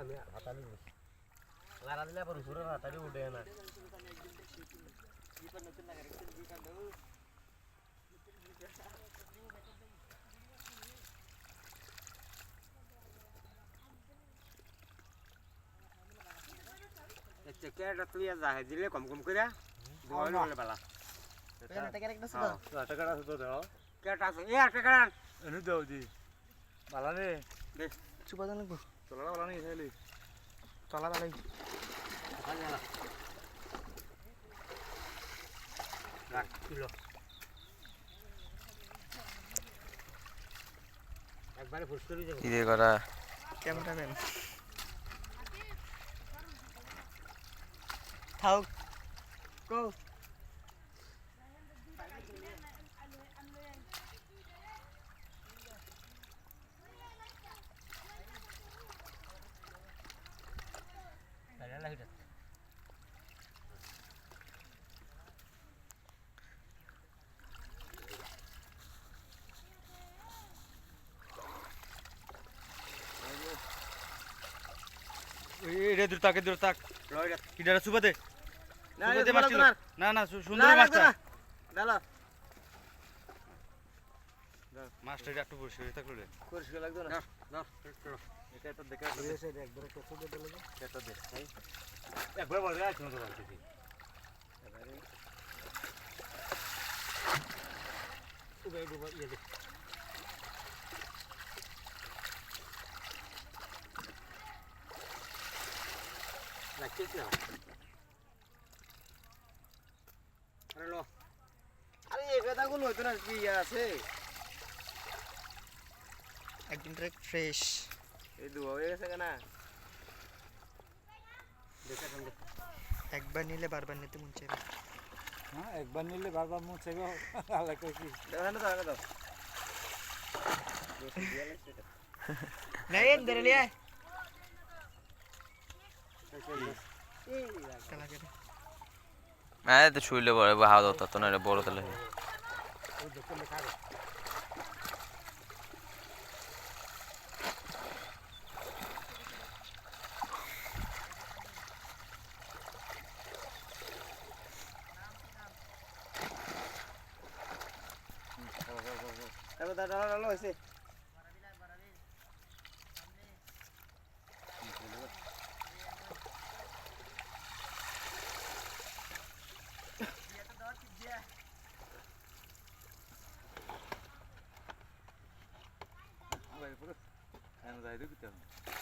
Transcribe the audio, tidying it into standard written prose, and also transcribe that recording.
আমি হাতালি লারা দিলে আবার উপরে হাতালি উঠে না চেকেটা তুই যা দিলে কম কম করে বল বলে বালা টাকা একটা ছিল টাকা আছে তো দাও কেটা আছে এ টাকা এনে দাও জি বালা রে দে চুপা জানো গো চলা বালা নেই খাইলি চলা বালাই খালি না রাখ কিলো একবারে ফুস করে যাবে কি দিয়ে করা ক্যামেরাম্যান থাও গো এটা দূর তাক কিডারা সুবাদে না সুবাদে মারছিল না না সুন্দর না মাছটা দালা মাছটা একটু পরিষ্কার থাকলো রে পরিষ্কার লাগতো না না এটা তো দেখা একবার কত দিতে লাগে এটা দেখ একবার বলে আছে তো বলতেছি উবে উবে ইয়ে দে রাখিস না আরে লো আরে এই কথাগুলো হইতো না কি আছে একদম ডাইরেক্ট ফ্রেশ এই দুয়া হয়ে গেছে কেনা দেখা কেন একবার নিলে বারবার নিতে মন চাইবে হ্যাঁ একবার নিলে বারবার মন চাইবে আলাদা কি দেখা না দাও नहीं अंदर लिया चला के मैं तो छुईले बड़े बहाव होता तो ना बड़ो तले अब डालो ऐसे भाई पूरा खाना जाए तो कितना